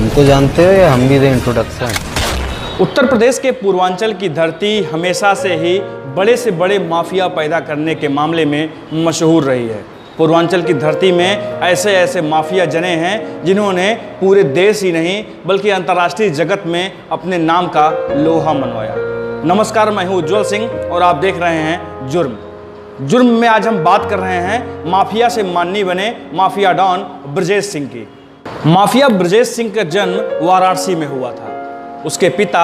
हमको जानते हो या हम भी दें इंट्रोडक्शन? उत्तर प्रदेश के पूर्वांचल की धरती हमेशा से ही बड़े से बड़े माफिया पैदा करने के मामले में मशहूर रही है। पूर्वांचल की धरती में ऐसे ऐसे माफिया जने हैं जिन्होंने पूरे देश ही नहीं बल्कि अंतर्राष्ट्रीय जगत में अपने नाम का लोहा मनवाया। नमस्कार, मैं हूं उज्जवल सिंह और आप देख रहे हैं जुर्म में आज हम बात कर रहे हैं माफिया से माननी बने माफिया डॉन ब्रजेश सिंह की। माफिया ब्रजेश सिंह का जन्म वाराणसी में हुआ था। उसके पिता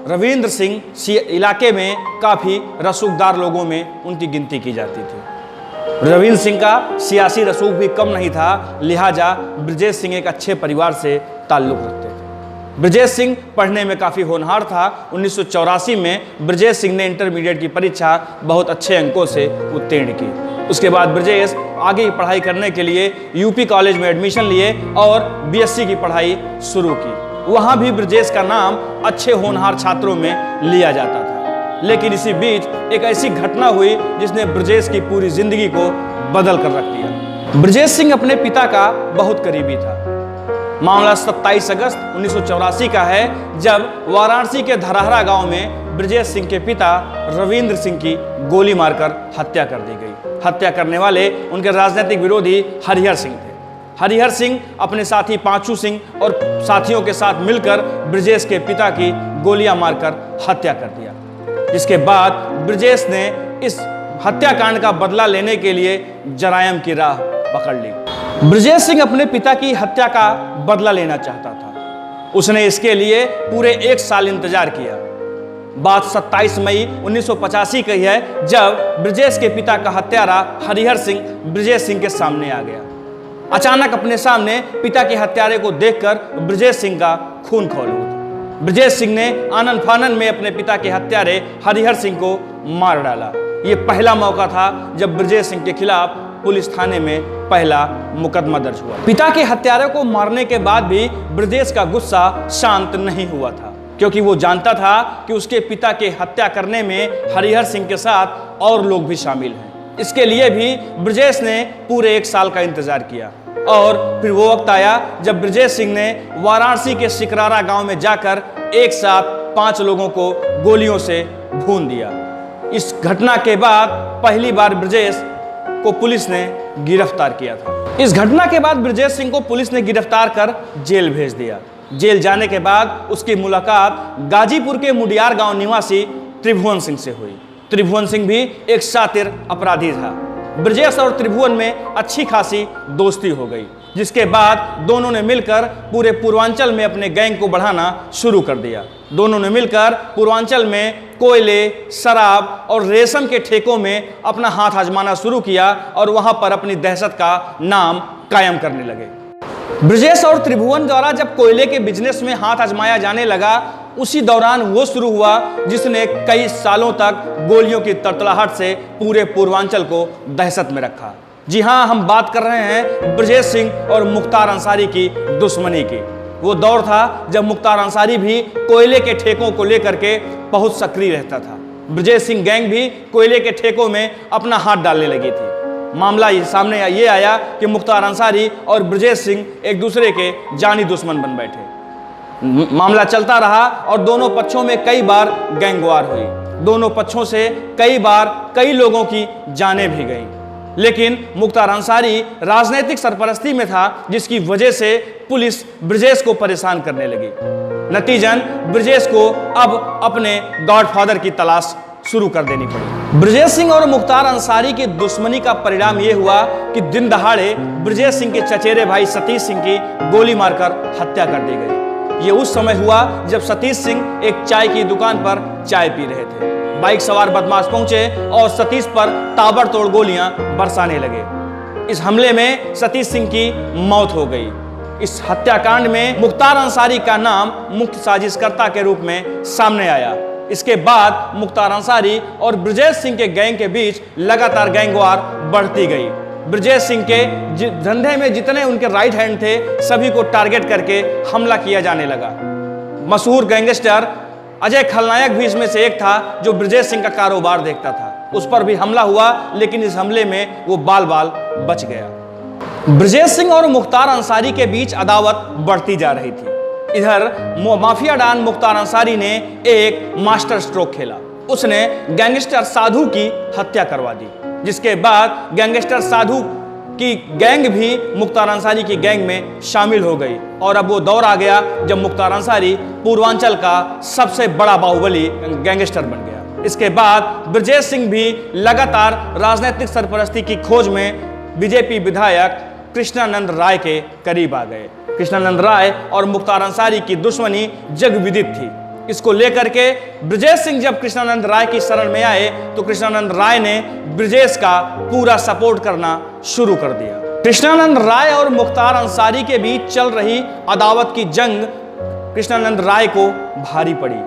रविंद्र सिंह इलाके में काफ़ी रसूखदार लोगों में उनकी गिनती की जाती थी। रविंद्र सिंह का सियासी रसूख भी कम नहीं था, लिहाजा ब्रजेश सिंह एक अच्छे परिवार से ताल्लुक़ रखते थे। ब्रजेश सिंह पढ़ने में काफ़ी होनहार था। 1984 में ब्रजेश सिंह ने इंटरमीडिएट की परीक्षा बहुत अच्छे अंकों से उत्तीर्ण की। उसके बाद ब्रजेश आगे की पढ़ाई करने के लिए यूपी कॉलेज में एडमिशन लिए और बीएससी की पढ़ाई शुरू की। वहाँ भी ब्रजेश का नाम अच्छे होनहार छात्रों में लिया जाता था। लेकिन इसी बीच एक ऐसी घटना हुई जिसने ब्रजेश की पूरी जिंदगी को बदल कर रख दिया। ब्रजेश सिंह अपने पिता का बहुत करीबी था। मामला 27 अगस्त 1984 का है, जब वाराणसी के धरहरा गांव में ब्रजेश सिंह के पिता रविंद्र सिंह की गोली मारकर हत्या कर दी गई। हत्या करने वाले उनके राजनीतिक विरोधी हरिहर सिंह थे। हरिहर सिंह अपने साथी पांचू सिंह और साथियों के साथ मिलकर ब्रजेश के पिता की गोलियां मारकर हत्या कर दिया। जिसके बाद ब्रजेश ने इस हत्याकांड का बदला लेने के लिए जरायम की राह पकड़ ली। ब्रजेश सिंह अपने पिता की हत्या का बदला लेना चाहता था। उसने इसके लिए पूरे 1 साल इंतजार किया। बात 27 मई 1985 की है, जब ब्रजेश के पिता का हत्यारा हरिहर सिंह ब्रजेश सिंह के सामने आ गया। अचानक अपने सामने पिता के हत्यारे को देखकर ब्रजेश सिंह का खून खौल उठा। ब्रजेश सिंह ने आनन फानन में अपने पिता के हत्यारे हरिहर सिंह को मार डाला। यह पहला मौका था जब ब्रजेश सिंह के खिलाफ पुलिस थाने में पहला मुकदमा दर्ज हुआ। पिता के हत्यारे को मारने के बाद भी ब्रजेश का गुस्सा शांत नहीं हुआ था, क्योंकि वो जानता था कि उसके पिता के हत्या करने में हरिहर सिंह के साथ और लोग भी शामिल हैं। इसके लिए भी ब्रजेश ने पूरे 1 साल का इंतजार किया और फिर वो वक्त आया जब ब्रजेश सिंह ने वाराणसी के सिकरारा गांव में जाकर एक साथ 5 लोगों को गोलियों से भून दिया। इस घटना के बाद पहली बार ब्रजेश को पुलिस ने गिरफ्तार किया था। इस घटना के बाद ब्रजेश सिंह को पुलिस ने गिरफ्तार कर जेल भेज दिया। जेल जाने के बाद उसकी मुलाकात गाजीपुर के मुडियार गांव निवासी त्रिभुवन सिंह से हुई। त्रिभुवन सिंह भी एक शातिर अपराधी था। ब्रजेश और त्रिभुवन में अच्छी खासी दोस्ती हो गई, जिसके बाद दोनों ने मिलकर पूरे पूर्वांचल में अपने गैंग को बढ़ाना शुरू कर दिया। दोनों ने मिलकर पूर्वांचल में कोयले, शराब और रेशम के ठेकों में अपना हाथ आजमाना शुरू किया और वहां पर अपनी दहशत का नाम कायम करने लगे। ब्रजेश और त्रिभुवन द्वारा जब कोयले के बिजनेस में हाथ आजमाया जाने लगा, उसी दौरान वो शुरू हुआ जिसने कई सालों तक गोलियों की तड़तड़ाहट से पूरे पूर्वांचल को दहशत में रखा। जी हाँ, हम बात कर रहे हैं ब्रजेश सिंह और मुख्तार अंसारी की दुश्मनी की। वो दौर था जब मुख्तार अंसारी भी कोयले के ठेकों को लेकर के बहुत सक्रिय रहता था। ब्रजेश सिंह गैंग भी कोयले के ठेकों में अपना हाथ डालने लगी थी। मामला सामने ये आया कि मुख्तार अंसारी और ब्रजेश सिंह एक दूसरे के जानी दुश्मन बन बैठे। मामला चलता रहा और दोनों पक्षों में कई बार गैंगवार हुई। दोनों पक्षों से कई बार कई लोगों की जानें भी गईं। लेकिन मुख्तार अंसारी राजनीतिक सरपरस्ती में था, जिसकी वजह से पुलिस ब्रजेश को परेशान करने लगी। नतीजन ब्रजेश को अब अपने गॉडफादर की तलाश शुरू कर देनी पड़ी। ब्रजेश सिंह और मुख्तार अंसारी की दुश्मनी का परिणाम यह हुआ कि दिन दहाड़े ब्रजेश सिंह के चचेरे भाई सतीश सिंह की गोली मारकर हत्या कर दी गई। यह उस समय हुआ जब सतीश सिंह एक चाय की दुकान पर चाय पी रहे थे। बाइक सवार बदमाश पहुंचे और सतीश पर ताबड़तोड़ गोलियां बरसाने लगे। इस हमले में सतीश सिंह की मौत हो गई। इस हत्याकांड में मुख्तार अंसारी का नाम मुख्य साजिशकर्ता के रूप में सामने आया। इसके बाद मुख्तार अंसारी और ब्रजेश सिंह के गैंग के बीच लगातार गैंगवार बढ़ती गई। ब्रजेश सिंह के धंधे में जितने उनके राइट हैंड थे, सभी को टारगेट करके हमला किया जाने लगा। मशहूर गैंगस्टर अजय खलनायक भी इसमें से एक था, जो ब्रजेश सिंह का कारोबार देखता था। उस पर भी हमला हुआ, लेकिन इस हमले में वो बाल बाल बच गया। ब्रजेश सिंह और मुख्तार अंसारी के बीच अदावत बढ़ती जा रही थी। इधर माफिया डॉन मुख्तार अंसारी ने एक मास्टर स्ट्रोक खेला। उसने गैंगस्टर साधु की हत्या करवा दी, जिसके बाद गैंगस्टर साधु की गैंग भी मुख्तार अंसारी की गैंग में शामिल हो गई और अब वो दौर आ गया जब मुख्तार अंसारी पूर्वांचल का सबसे बड़ा बाहुबली गैंगस्टर बन गया। इसके बाद ब्रजेश सिंह भी लगातार राजनीतिक सरपरस्ती की खोज में बीजेपी विधायक कृष्णानंद राय के करीब आ गए। कृष्णानंद राय और मुख्तार अंसारी की दुश्मनी जग विदित थी। इसको लेकर के ब्रजेश सिंह जब कृष्णानंद राय की शरण में आए तो कृष्णानंद राय ने ब्रजेश का पूरा सपोर्ट करना शुरू कर दिया। कृष्णानंद राय और मुख्तार अंसारी के बीच चल रही अदावत की जंग कृष्णानंद राय को भारी पड़ी।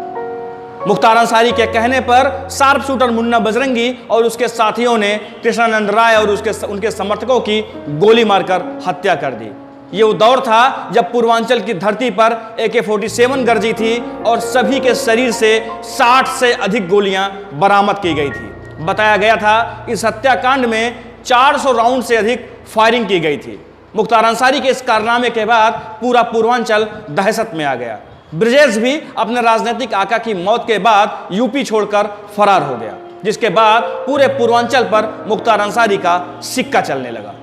मुख्तार अंसारी के कहने पर शार्प शूटर मुन्ना बजरंगी और उसके साथियों ने कृष्णानंद राय और उनके समर्थकों की गोली मारकर हत्या कर दी। ये वो दौर था जब पूर्वांचल की धरती पर AK-47 गरजी थी और सभी के शरीर से 60 से अधिक गोलियां बरामद की गई थी। बताया गया था इस हत्याकांड में 400 राउंड से अधिक फायरिंग की गई थी। मुख्तार अंसारी के इस कारनामे के बाद पूरा पूर्वांचल दहशत में आ गया। ब्रजेश भी अपने राजनीतिक आका की मौत के बाद यूपी छोड़कर फरार हो गया, जिसके बाद पूरे पूर्वांचल पर मुख्तार अंसारी का सिक्का चलने लगा।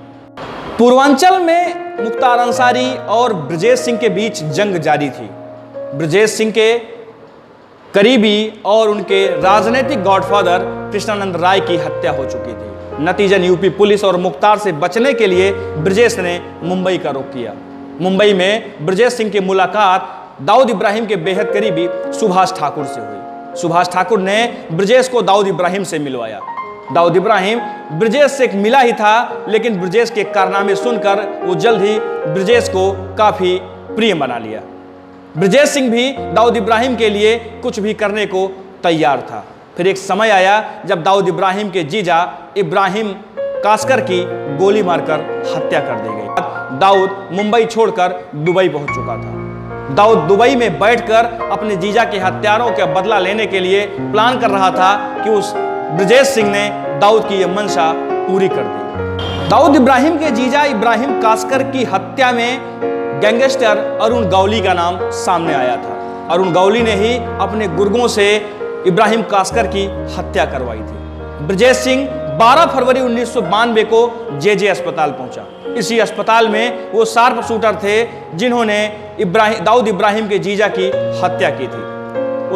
पूर्वांचल में मुख्तार अंसारी और ब्रजेश सिंह के बीच जंग जारी थी। ब्रजेश सिंह के करीबी और उनके राजनीतिक गॉडफादर कृष्णानंद राय की हत्या हो चुकी थी। नतीजन यूपी पुलिस और मुख्तार से बचने के लिए ब्रजेश ने मुंबई का रुख किया। मुंबई में ब्रजेश सिंह की मुलाकात दाऊद इब्राहिम के बेहद करीबी सुभाष ठाकुर से हुई। सुभाष ठाकुर ने ब्रजेश को दाऊद इब्राहिम से मिलवाया। दाऊद इब्राहिम ब्रजेश से मिला ही था, लेकिन ब्रजेश के कारनामे सुनकर वो जल्द ही ब्रजेश को काफी प्रिय बना लिया। ब्रजेश सिंह भी दाऊद इब्राहिम के लिए कुछ भी करने को तैयार था। फिर एक समय आया जब दाऊद इब्राहिम के जीजा इब्राहिम कास्कर की गोली मारकर हत्या कर दी गई। दाऊद मुंबई छोड़कर दुबई पहुंच चुका था। दाऊद दुबई में बैठकर अपने जीजा के हत्यारों का बदला लेने के लिए प्लान कर रहा था कि उस ब्रजेश सिंह ने दाऊद की यह मंशा पूरी कर दी। दाऊद इब्राहिम के जीजा इब्राहिम कास्कर की हत्या में गैंगस्टर अरुण गौली का नाम सामने आया था। अरुण गौली ने ही अपने गुर्गों से इब्राहिम कास्कर की हत्या करवाई थी। ब्रजेश सिंह 12 फरवरी 1992 को JJ अस्पताल पहुंचा। इसी अस्पताल में वो शार्प शूटर थे जिन्होंने दाऊद इब्राहिम के जीजा की हत्या की थी।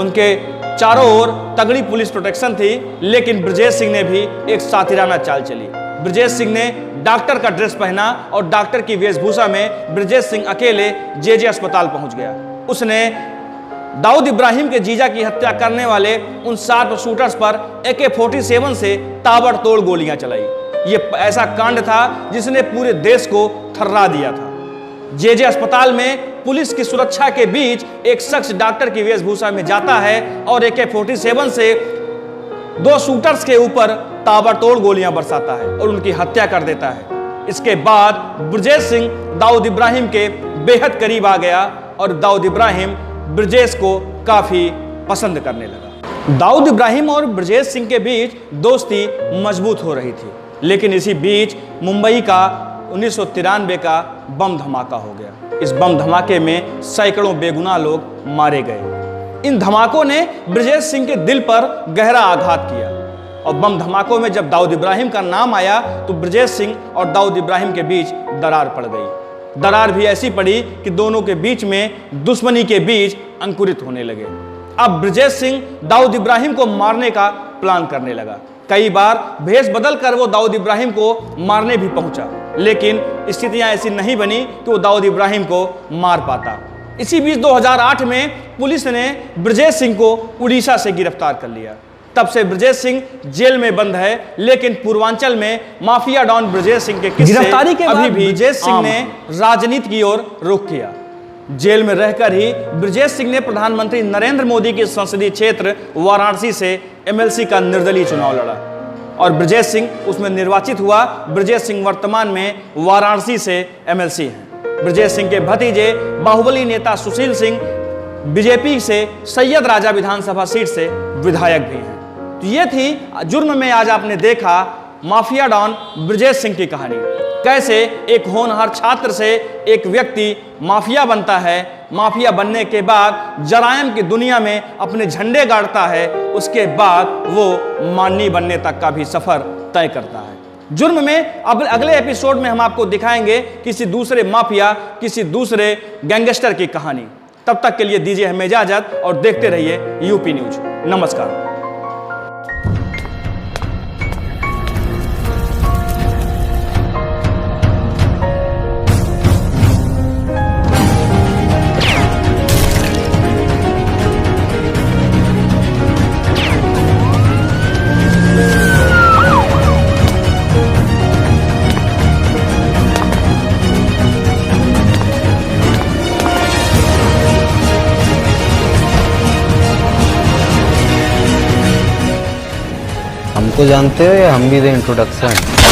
उनके चारों ओर तगड़ी पुलिस प्रोटेक्शन थी, लेकिन ब्रजेश सिंह ने भी एक सातिराना चाल चली। ब्रजेश सिंह ने डॉक्टर का ड्रेस पहना और डॉक्टर की वेशभूषा में ब्रजेश सिंह अकेले JJ अस्पताल पहुंच गया। उसने दाऊद इब्राहिम के जीजा की हत्या करने वाले उन शार्प शूटर्स पर AK-47 से ताबड़तोड़ गोलियां चलाई। ये ऐसा कांड था जिसने पूरे देश को थर्रा दिया था। JJ अस्पताल में पुलिस की सुरक्षा के बीच एक शख्स डॉक्टर की वेशभूषा में जाता है और AK-47 से 2 शूटर्स के ऊपर ताबड़तोड़ गोलियां बरसाता है और उनकी हत्या कर देता है। इसके बाद ब्रजेश सिंह दाऊद इब्राहिम के बेहद करीब आ गया और दाऊद इब्राहिम ब्रजेश को काफी पसंद करने लगा। दाऊद इब्राहिम और ब्रजेश सिंह के बीच दोस्ती मजबूत हो रही थी, लेकिन इसी बीच मुंबई का 1993 का बम धमाका हो गया। इस बम धमाके में सैकड़ों बेगुनाह लोग मारे गए। इन धमाकों ने ब्रजेश सिंह के दिल पर गहरा आघात किया और बम धमाकों में जब दाऊद इब्राहिम का नाम आया तो ब्रजेश सिंह और दाऊद इब्राहिम के बीच दरार पड़ गई। दरार भी ऐसी पड़ी कि दोनों के बीच में दुश्मनी के बीज अंकुरित होने लगे। अब ब्रजेश सिंह दाऊद इब्राहिम को मारने का प्लान करने लगा। कई बार भेष बदल कर वो दाऊद इब्राहिम को मारने भी पहुंचा, लेकिन स्थितियां ऐसी नहीं बनी कि वो दाऊद इब्राहिम को मार पाता। इसी बीच 2008 में पुलिस ने ब्रजेश सिंह को उड़ीसा से गिरफ्तार कर लिया। तब से ब्रजेश सिंह जेल में बंद है, लेकिन पूर्वांचल में माफिया डॉन ब्रजेश सिंह के किस्से गिरफ्तारी के अभी भी ब्रजेश सिंह ने राजनीति की ओर रुख किया। जेल में रहकर ही ब्रजेश सिंह ने प्रधानमंत्री नरेंद्र मोदी के संसदीय क्षेत्र वाराणसी से MLC का निर्दलीय चुनाव लड़ा और ब्रजेश सिंह उसमें निर्वाचित हुआ। ब्रजेश सिंह वर्तमान में वाराणसी से MLC हैं। ब्रजेश सिंह के भतीजे बाहुबली नेता सुशील सिंह बीजेपी से सैयद राजा विधानसभा सीट से विधायक भी हैं। तो ये थी जुर्म में आज आपने देखा माफिया डॉन ब्रजेश सिंह की कहानी। कैसे एक होनहार छात्र से एक व्यक्ति माफिया बनता है, माफिया बनने के बाद जराइम की दुनिया में अपने झंडे गाड़ता है, उसके बाद वो माननीय बनने तक का भी सफर तय करता है। जुर्म में अब अगले एपिसोड में हम आपको दिखाएंगे किसी दूसरे माफिया, किसी दूसरे गैंगस्टर की कहानी। तब तक के लिए दीजिए हमें इजाजत और देखते रहिए यूपी न्यूज। नमस्कार। हमको जानते हो या हम भी दें इंट्रोडक्शन?